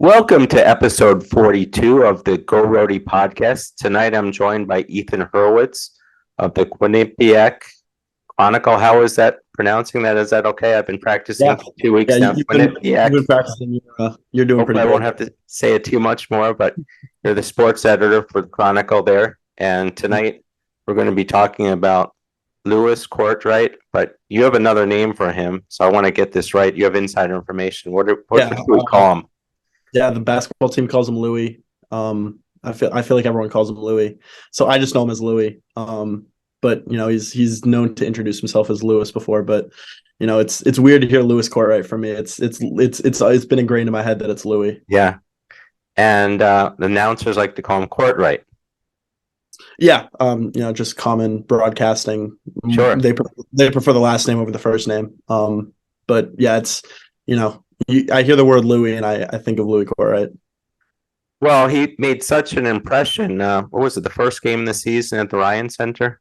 Welcome to episode 42 of the Go Rhody podcast. Tonight I'm joined by Ethan Hurwitz of the Quinnipiac Chronicle. How is that pronouncing that? Is that okay? I've been practicing for 2 weeks now. You've been practicing. You're doing pretty good. I won't have to say it too much more, but you're the sports editor for the Chronicle there. And tonight we're going to be talking about Luis Kortwright, but you have another name for him, so I want to get this right. You have insider information. What do we call him? Yeah, the basketball team calls him Louie. I feel like everyone calls him Louie, so I just know him as Louie. But he's known to introduce himself as Luis before. But it's weird to hear Luis Kortright from me. It's been ingrained in my head that it's Louie. Yeah, and the announcers like to call him Courtright. Yeah, just common broadcasting. Sure, they prefer the last name over the first name. But yeah, it's I hear the word Louie and I think of Louis Kortwright. Well, he made such an impression. What was it? The first game of the season at the Ryan Center.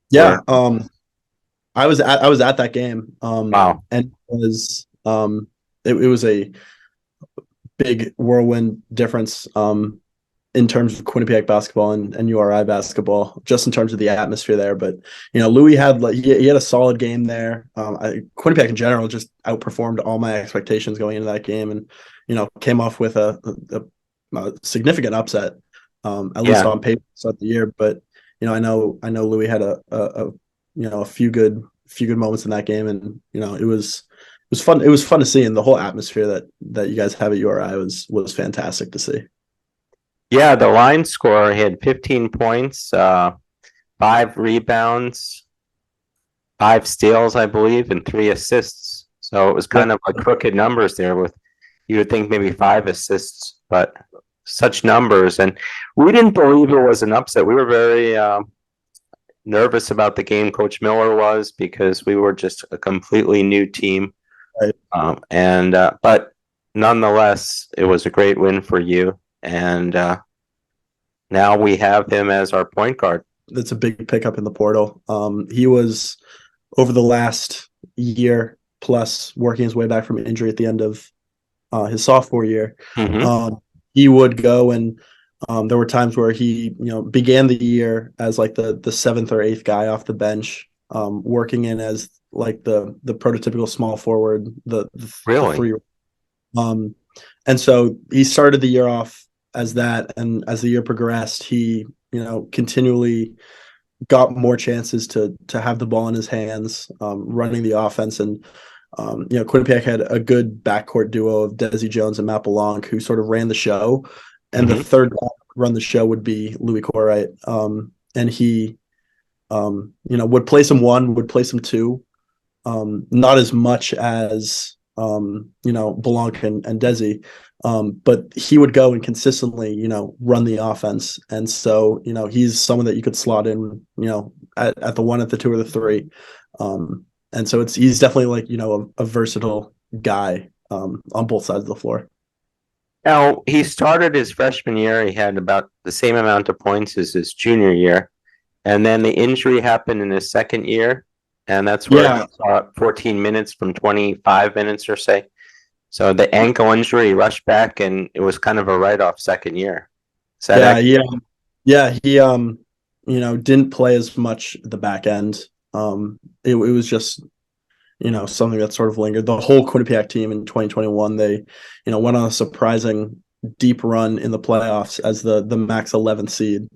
Yeah. I was at that game. Wow. And it was a big whirlwind difference in terms of Quinnipiac basketball and URI basketball, just in terms of the atmosphere there. But Louis had he had a solid game there. Quinnipiac in general just outperformed all my expectations going into that game, and came off with a significant upset, at least on paper to start the year. But I know Louis had a few good moments in that game, and it was fun. It was fun to see, and the whole atmosphere that you guys have at URI was fantastic to see. Yeah, the line score, he had 15 points, 5 rebounds, 5 steals, I believe, and 3 assists. So it was kind of like crooked numbers there. You would think maybe 5 assists, but such numbers. And we didn't believe it was an upset. We were very nervous about the game. Coach Miller was, because we were just a completely new team. Right. But nonetheless, it was a great win for you. And now we have him as our point guard. That's a big pickup in the portal. He was, over the last year plus, working his way back from injury at the end of his sophomore year. Mm-hmm. He would go, and there were times where he began the year as like the 7th or 8th guy off the bench, working in as like the prototypical small forward, the Really? and so he started the year off as that, and as the year progressed, he continually got more chances to have the ball in his hands, running the offense. And Quinnipiac had a good backcourt duo of Dezi Jones and Matt Balanc, who sort of ran the show, and the third guy to run the show would be Louis Kortwright. And he would play some 1, would play some 2, not as much as Balanc and Dezi. But he would go and consistently, run the offense. And so, he's someone that you could slot in, at the 1, at the 2, or the 3. And so he's definitely a versatile guy, on both sides of the floor. Now, he started his freshman year. He had about the same amount of points as his junior year. And then the injury happened in his second year. And that's where he saw 14 minutes from 25 minutes or so. So the ankle injury, he rushed back, and it was kind of a write-off second year. He didn't play as much at the back end. It was just something that sort of lingered. The whole Quinnipiac team in 2021, they went on a surprising deep run in the playoffs as the max 11th seed.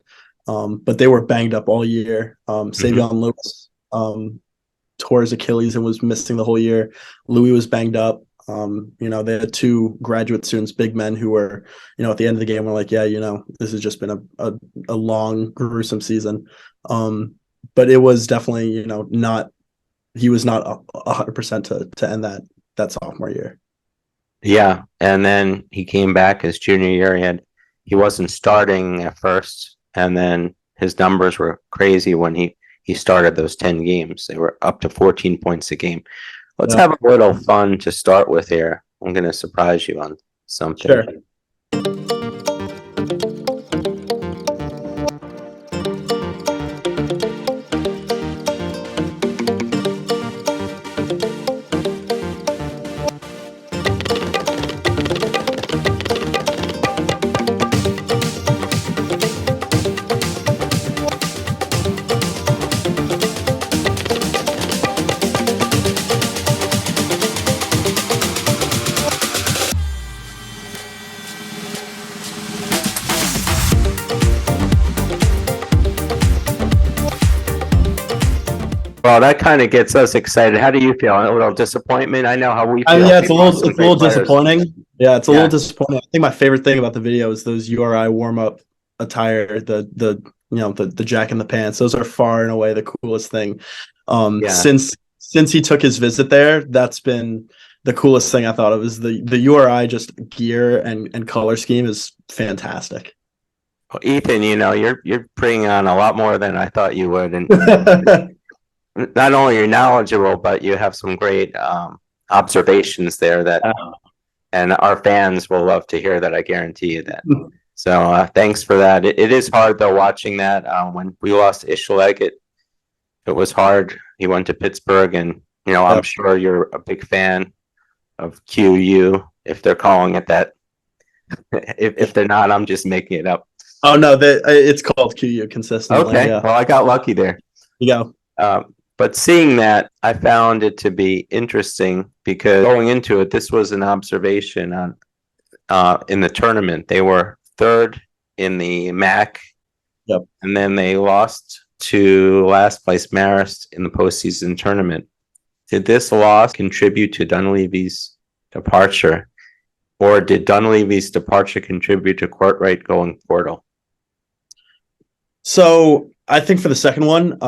But they were banged up all year. Savion Lewis tore his Achilles and was missing the whole year. Louie was banged up. They had 2 graduate students, big men, who were, at the end of the game, were like, this has just been a long, gruesome season. But it was definitely, he was not 100% to end that sophomore year. Yeah. And then he came back his junior year. He wasn't starting at first, and then his numbers were crazy when he started those 10 games. They were up to 14 points a game. Let's have a little fun to start with here. I'm going to surprise you on something. Sure. Well, that kind of gets us excited. How do you feel? A little disappointment? I know how we I feel. mean, yeah, it's We a lost little, some it's a great little players. disappointing. Yeah, it's a Yeah. little disappointing. I think my favorite thing about the video is those URI warm up attire, the jack in the pants. Those are far and away the coolest thing. Yeah. Since he took his visit there, that's been the coolest thing I thought of. Is the URI just gear and color scheme is fantastic. Well, Ethan, you're bringing on a lot more than I thought you would, and not only you're knowledgeable, but you have some great observations there that, and our fans will love to hear that. I guarantee you that. So thanks for that. It is hard though watching that. When we lost Ishleg, it was hard. He went to Pittsburgh, and I'm sure you're a big fan of QU. If they're calling it that, if they're not, I'm just making it up. Oh no, it's called QU consistently. Okay, Yeah. well I got lucky there. You go. But seeing that, I found it to be interesting because going into it, this was an observation on in the tournament. They were third in the MAC, and then they lost to last place Marist in the postseason tournament. Did this loss contribute to Dunleavy's departure, or did Dunleavy's departure contribute to Courtright going portal? So I think for the second one,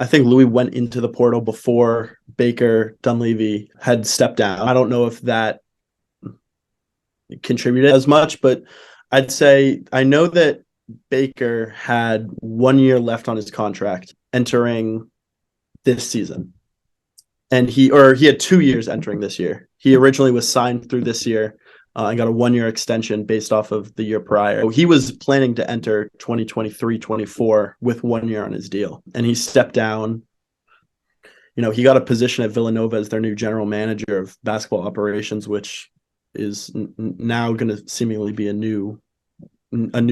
I think Louie went into the portal before Baker Dunleavy had stepped down. I don't know if that contributed as much, but I'd say I know that Baker had 1 year left on his contract entering this season. And he had 2 years entering this year. He originally was signed through this year and got a 1 year extension based off of the year prior. So he was planning to enter 2023-24 with 1 year on his deal. And he stepped down. He got a position at Villanova as their new general manager of basketball operations, which is now going to seemingly be a new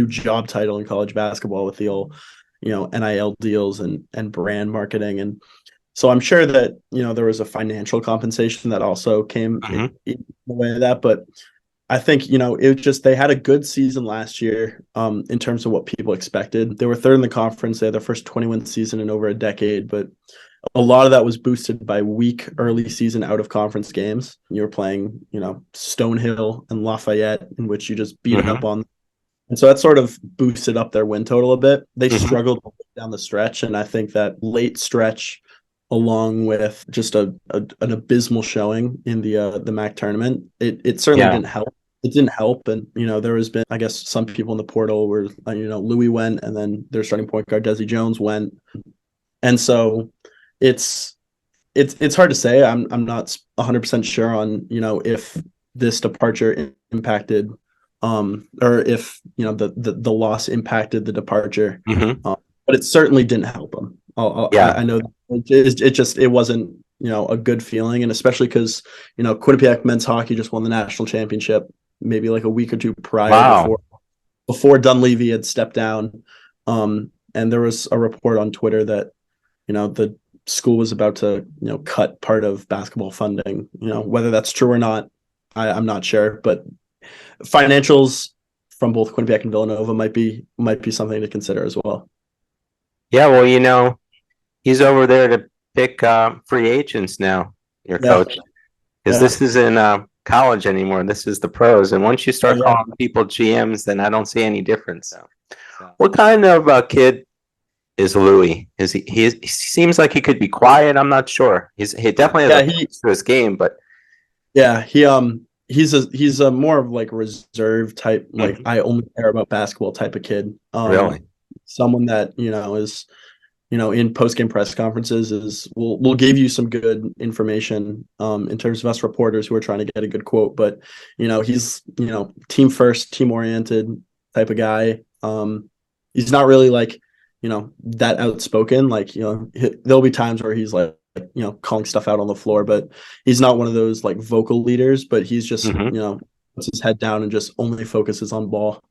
job title in college basketball with the old, NIL deals and brand marketing. And so I'm sure that, there was a financial compensation that also came in the way of that. But I think, they had a good season last year in terms of what people expected. They were third in the conference. They had their first 20-win season in over a decade, but a lot of that was boosted by weak early season out of conference games. You were playing, Stonehill and Lafayette, in which you just beat it up on. And so that sort of boosted up their win total a bit. They struggled down the stretch, and I think that late stretch, along with just an abysmal showing in the MAC tournament, it certainly didn't help. It didn't help, and there has been, I guess, some people in the portal where Louie went, and then their starting point guard Dezi Jones went, and so it's hard to say. I'm not 100% sure on if this departure impacted or if the loss impacted the departure, but it certainly didn't help him. I know it wasn't a good feeling, and especially because Quinnipiac men's hockey just won the national championship maybe like a week or two prior before Dunleavy had stepped down, and there was a report on Twitter that the school was about to cut part of basketball funding. Whether that's true or not, I'm not sure, but financials from both Quinnipiac and Villanova might be something to consider as well. Yeah, well, he's over there to pick free agents now, your coach, because this isn't college anymore. This is the pros, and once you start calling people GMs, then I don't see any difference. So. What kind of kid is Louie? He seems like he could be quiet. I'm not sure. He definitely has to his game, but he's a more of like reserved type, like I only care about basketball type of kid. Really, someone that is in post-game press conferences will give you some good information in terms of us reporters who are trying to get a good quote, but he's team first, team oriented type of guy. He's not really like that outspoken, like there'll be times where he's like calling stuff out on the floor, but he's not one of those like vocal leaders, but he's just puts his head down and just only focuses on ball.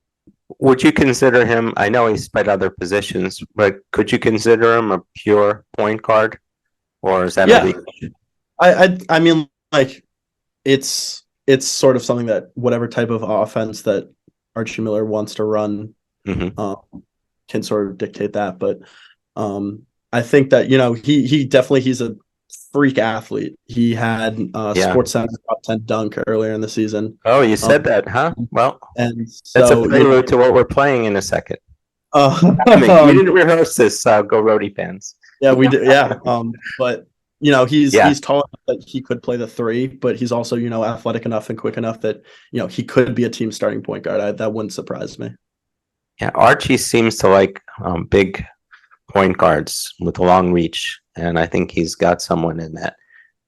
Would you consider him, I know he's played other positions, but could you consider him a pure point guard, or is that I mean, like it's sort of something that whatever type of offense that Archie Miller wants to run can sort of dictate that, but I think that, he definitely, he's a freak athlete. He had Yeah. Sports Center top 10 dunk earlier in the season. Oh, you said that, huh? Well, And that's a so, prelude to what we're playing in a second. I mean, we um, didn't rehearse this, Go Rhody fans. yeah, we did. Yeah. But Yeah. he's tall enough that he could play the three, but he's also, athletic enough and quick enough that, he could be a team starting point guard. That wouldn't surprise me. Yeah, Archie seems to like big point guards with a long reach, and I think he's got someone in that.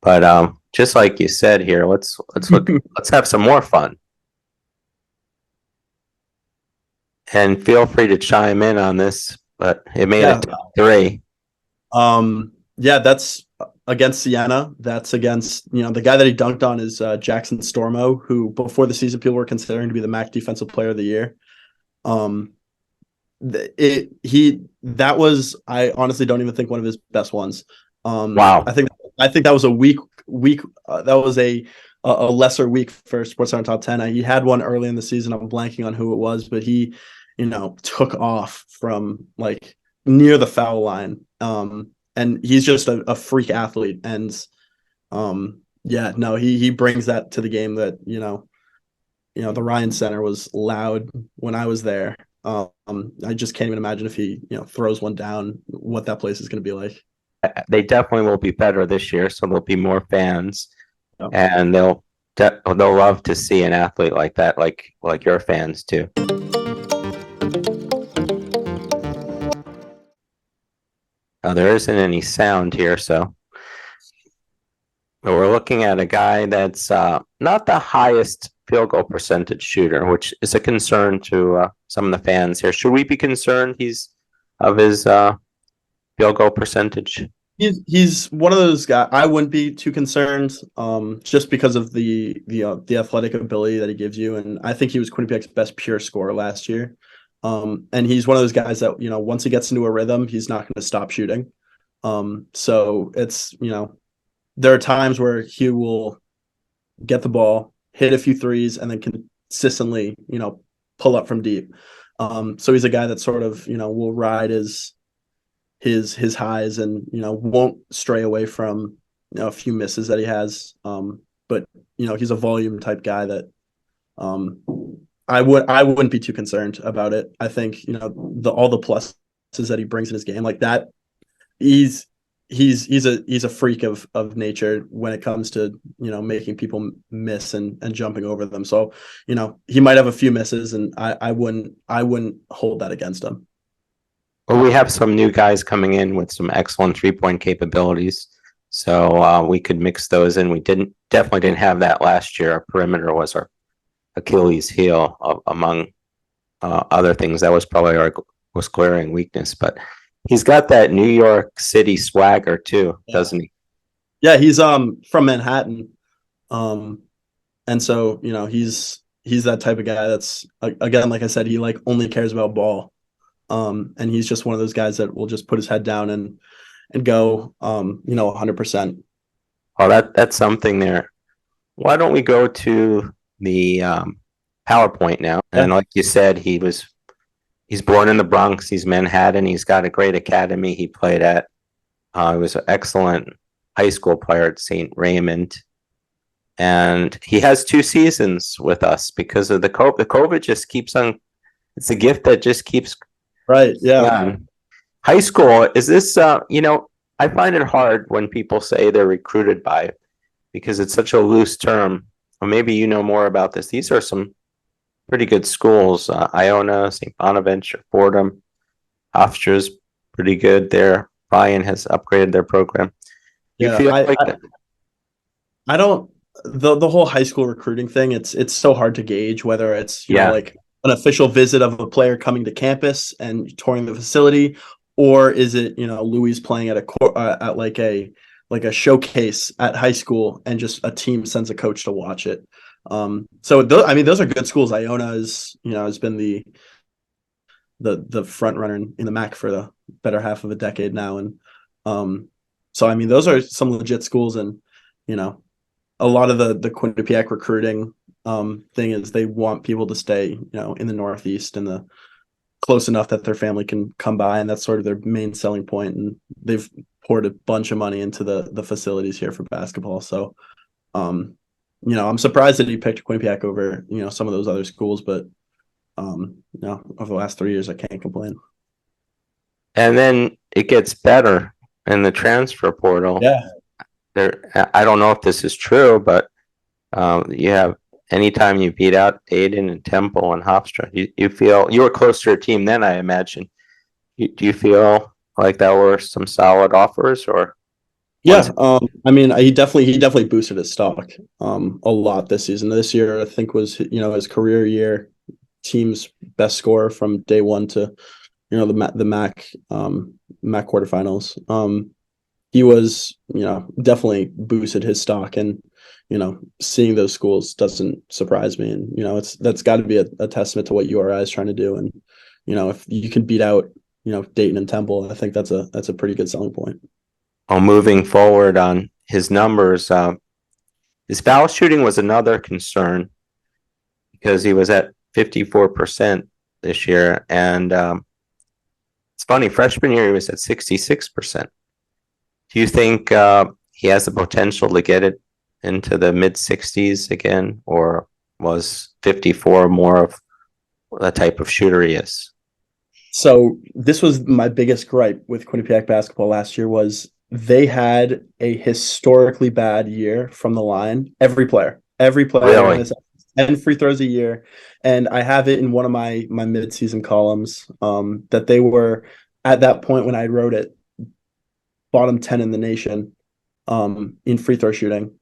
But just like you said here, let's look. Let's have some more fun, and feel free to chime in on this. But it made Yeah. it top three. Yeah, that's against Siena. That's against, the guy that he dunked on is Jackson Stormo, who before the season people were considering to be the MAC Defensive Player of the Year. That was, I honestly don't even think one of his best ones. Wow. I think that was a week. That was a lesser week for Sports Center top 10. He had one early in the season. I'm blanking on who it was, but he, took off from like near the foul line. And he's just a freak athlete. And he brings that to the game that, the Ryan Center was loud when I was there. I just can't even imagine if he, throws one down, what that place is going to be like. They definitely will be better this year, so there'll be more fans, Oh. and they'll love to see an athlete like that, like your fans too. There isn't any sound here, so but we're looking at a guy that's not the highest field goal percentage shooter, which is a concern to some of the fans here. Should we be concerned his field goal percentage? He's one of those guys. I wouldn't be too concerned, just because of the athletic ability that he gives you, and I think he was Quinnipiac's best pure scorer last year. And he's one of those guys that once he gets into a rhythm, he's not going to stop shooting. So it's there are times where he will get the ball, hit a few threes, and then consistently pull up from deep. So he's a guy that sort of will ride his highs and won't stray away from a few misses that he has. But he's a volume type guy that I wouldn't be too concerned about it. I think all the pluses that he brings in his game like that. He's a freak of nature when it comes to making people miss and jumping over them. So he might have a few misses, and I wouldn't hold that against him. Well, we have some new guys coming in with some excellent 3-point capabilities, so we could mix those in. We definitely didn't have that last year. Our perimeter was our Achilles heel among other things. That was probably our most glaring weakness, but he's got that New York City swagger too, doesn't he? Yeah, he's from Manhattan, and so he's that type of guy that's, again, like I said, he only cares about ball, and he's just one of those guys that will just put his head down and go 100%. Well, that's something there. Why don't we go to the PowerPoint now? And like you said, he's born in the Bronx. He's Manhattan. He's got a great academy he played at. He was an excellent high school player at St. Raymond. And he has 2 seasons with us because of the COVID. The COVID just keeps on. It's a gift that just keeps. Right. Yeah. High school, is this, I find it hard when people say they're recruited by it because it's such a loose term. Or maybe you know more about this. These are some pretty good schools. Iona, St. Bonaventure, Fordham, Hofstra's pretty good there. Ryan has upgraded their program. You feel like that? I don't. The whole high school recruiting thing. It's so hard to gauge whether it's like an official visit of a player coming to campus and touring the facility, or is it Louie playing at a showcase at high school and just a team sends a coach to watch it. So those are good schools. Iona has been the front runner in the MAC for the better half of a decade now, and so those are some legit schools, and a lot of the Quinnipiac recruiting thing is they want people to stay in the Northeast and the close enough that their family can come by, and that's sort of their main selling point. And they've poured a bunch of money into the facilities here for basketball. So, I'm surprised that he picked Quinnipiac over, some of those other schools, but over the last 3 years, I can't complain. And then it gets better in the transfer portal. Yeah. I don't know if this is true, but you have anytime you beat out Dayton and Temple and Hofstra, you feel you were close to your team then, I imagine. Do you feel like that were some solid offers or? Yeah, he definitely boosted his stock a lot this season. This year, I think was his career year, team's best scorer from day one to the MAC quarterfinals. He was definitely boosted his stock, and seeing those schools doesn't surprise me. And that's got to be a testament to what URI is trying to do. And if you can beat out Dayton and Temple, I think that's a pretty good selling point. Moving forward on his numbers, his foul shooting was another concern because he was at 54% this year, and it's funny, freshman year he was at 66%. Do you think he has the potential to get it into the mid 60s again, or was 54 more of the type of shooter he is? So this was my biggest gripe with Quinnipiac basketball last year was they had a historically bad year from the line. Every player Really? 10 free throws a year. And I have it in one of my mid-season columns that they were, at that point when I wrote it, bottom 10 in the nation in free throw shooting.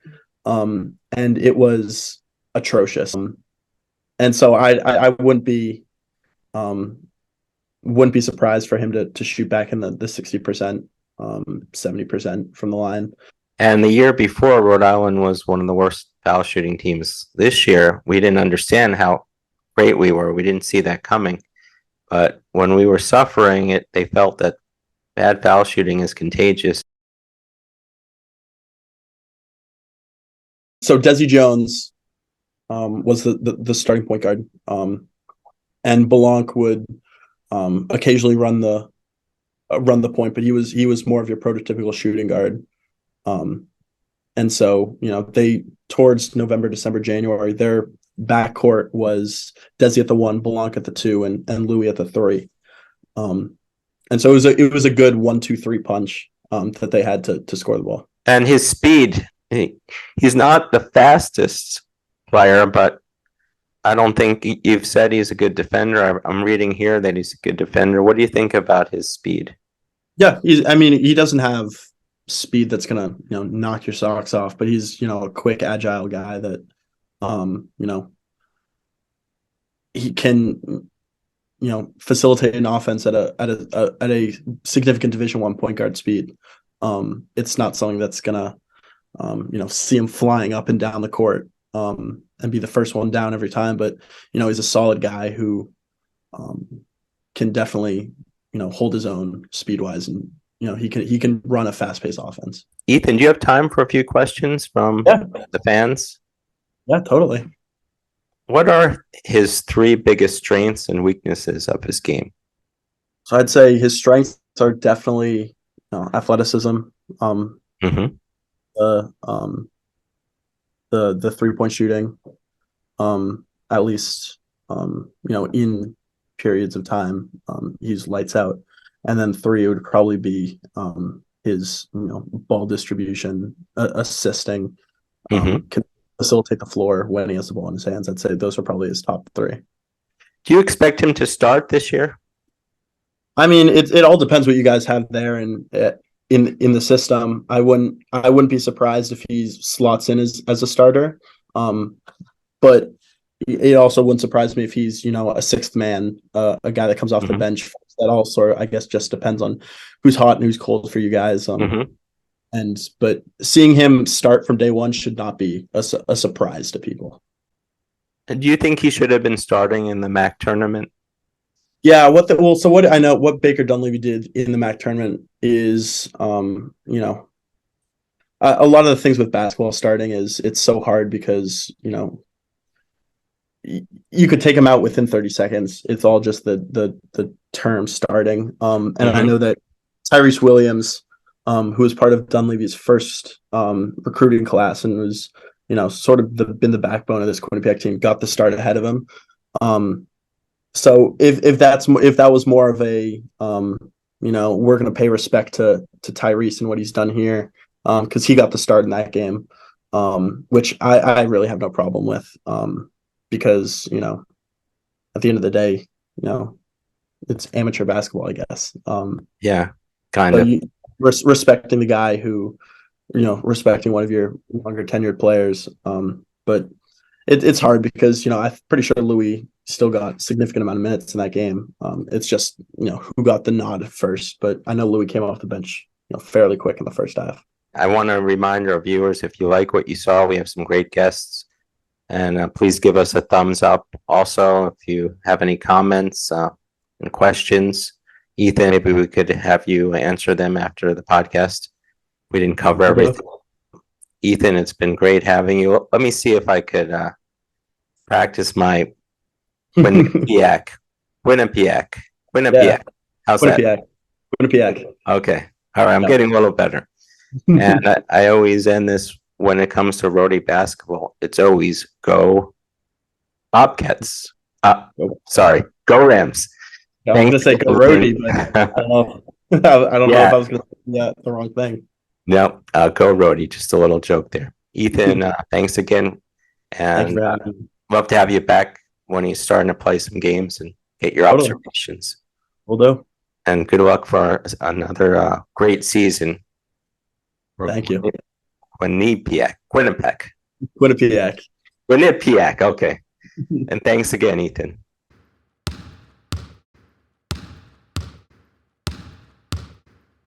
And it was atrocious. And so I wouldn't be surprised for him to shoot back in the 60%, 70% from the line. And the year before, Rhode Island was one of the worst foul shooting teams. This year, we didn't understand how great we were. We didn't see that coming. But when we were suffering it, they felt that bad foul shooting is contagious. So Dezi Jones was the starting point guard, and Balanc would occasionally run the point, but he was more of your prototypical shooting guard. And so they, towards November, December, January, their backcourt was Dezi at the 1, Balanc at the 2, and Louie at the 3. And so it was a good 1-2-3 punch that they had to score the ball. And his speed, he's not the fastest player, but I don't think you've said he's a good defender. I'm reading here that he's a good defender. What do you think about his speed? Yeah, he doesn't have speed that's gonna knock your socks off, but he's a quick, agile guy that he can facilitate an offense at a significant Division I point guard speed. It's not something that's gonna see him flying up and down the court and be the first one down every time, but he's a solid guy who can definitely hold his own speed wise, and he can run a fast paced offense. Ethan, do you have time for a few questions from the fans? Yeah, totally. What are his 3 biggest strengths and weaknesses of his game? So I'd say his strengths are definitely athleticism, the 3-point shooting, at least in periods of time, he's lights out. And then 3 would probably be his ball distribution, assisting, can facilitate the floor when he has the ball in his hands. I'd say those are probably his top 3. Do you expect him to start this year? I mean, it all depends what you guys have there and in the system. I wouldn't be surprised if he slots in as a starter. But it also wouldn't surprise me if he's a sixth man, a guy that comes off the bench. That also, I guess, just depends on who's hot and who's cold for you guys. But seeing him start from day one should not be a surprise to people. Do you think he should have been starting in the MAC tournament? Yeah. What I know, what Baker Dunleavy did in the MAC tournament is, a lot of the things with basketball starting is it's so hard because you could take him out within 30 seconds. It's all just the term starting. And I know that Tyrese Williams, who was part of Dunleavy's first recruiting class and was, sort of been the backbone of this Quinnipiac team, got the start ahead of him. So if that was more of a we're going to pay respect to Tyrese and what he's done here, because he got the start in that game, which I really have no problem with, because at the end of the day, it's amateur basketball, I guess. Yeah, kind of. Respecting the guy who, respecting one of your longer tenured players. But it's hard because, I'm pretty sure Louie still got a significant amount of minutes in that game. It's just, who got the nod first. But I know Louie came off the bench, fairly quick in the first half. I want to remind our viewers, if you like what you saw, we have some great guests. And please give us a thumbs up. Also, if you have any comments and questions, Ethan, maybe we could have you answer them after the podcast. We didn't cover everything. Ethan, it's been great having you. Let me see if I could practice my Quinnipiac. How's that? Quinnipiac. Okay. All right. I'm getting a little better. And I always end this when it comes to Rhody basketball. It's always go Bobcats. Sorry. Go Rams. I was going to say go Rhody, but I don't know. I don't know if I was going to say the wrong thing. No, go Rhody. Just a little joke there. Ethan, thanks again. And love to have you back when he's starting to play some games and get your observations. Will do. And good luck for another great season. Thank you. Quinnipiac. Okay. And thanks again, Ethan.